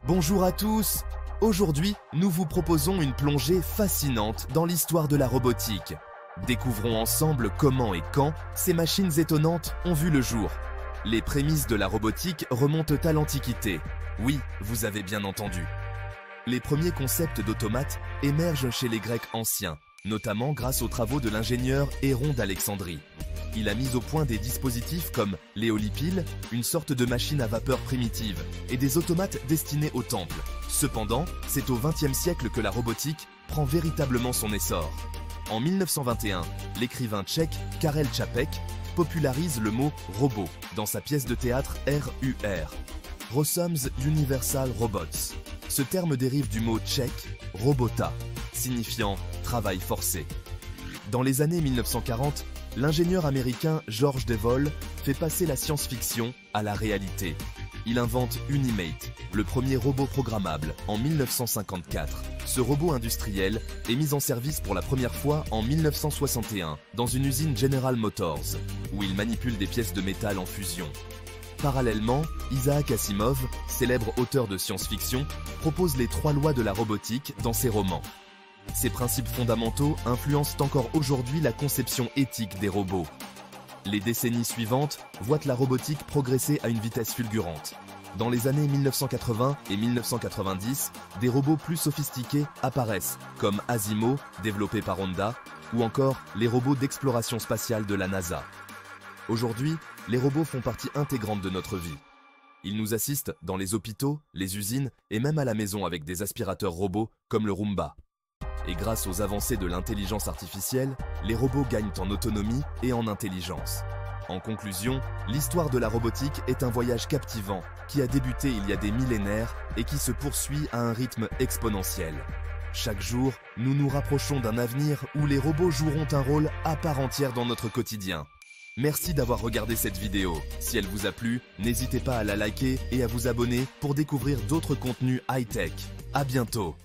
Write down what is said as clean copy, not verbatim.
Bonjour à tous! Aujourd'hui, nous vous proposons une plongée fascinante dans l'histoire de la robotique. Découvrons ensemble comment et quand ces machines étonnantes ont vu le jour. Les prémices de la robotique remontent à l'Antiquité. Oui, vous avez bien entendu. Les premiers concepts d'automates émergent chez les Grecs anciens, notamment grâce aux travaux de l'ingénieur Héron d'Alexandrie. Il a mis au point des dispositifs comme l'éolipile, une sorte de machine à vapeur primitive, et des automates destinés au temple. Cependant, c'est au XXe siècle que la robotique prend véritablement son essor. En 1921, l'écrivain tchèque Karel Čapek popularise le mot « robot » dans sa pièce de théâtre RUR, Rossum's Universal Robots. Ce terme dérive du mot tchèque « robota », signifiant « travail forcé ». Dans les années 1940, l'ingénieur américain George Devol fait passer la science-fiction à la réalité. Il invente Unimate, le premier robot programmable, en 1954. Ce robot industriel est mis en service pour la première fois en 1961 dans une usine General Motors, où il manipule des pièces de métal en fusion. Parallèlement, Isaac Asimov, célèbre auteur de science-fiction, propose les 3 lois de la robotique dans ses romans. Ces principes fondamentaux influencent encore aujourd'hui la conception éthique des robots. Les décennies suivantes voient la robotique progresser à une vitesse fulgurante. Dans les années 1980 et 1990, des robots plus sophistiqués apparaissent, comme Asimo, développé par Honda, ou encore les robots d'exploration spatiale de la NASA. Aujourd'hui, les robots font partie intégrante de notre vie. Ils nous assistent dans les hôpitaux, les usines et même à la maison avec des aspirateurs robots comme le Roomba. Et grâce aux avancées de l'intelligence artificielle, les robots gagnent en autonomie et en intelligence. En conclusion, l'histoire de la robotique est un voyage captivant qui a débuté il y a des millénaires et qui se poursuit à un rythme exponentiel. Chaque jour, nous nous rapprochons d'un avenir où les robots joueront un rôle à part entière dans notre quotidien. Merci d'avoir regardé cette vidéo. Si elle vous a plu, n'hésitez pas à la liker et à vous abonner pour découvrir d'autres contenus high-tech. À bientôt!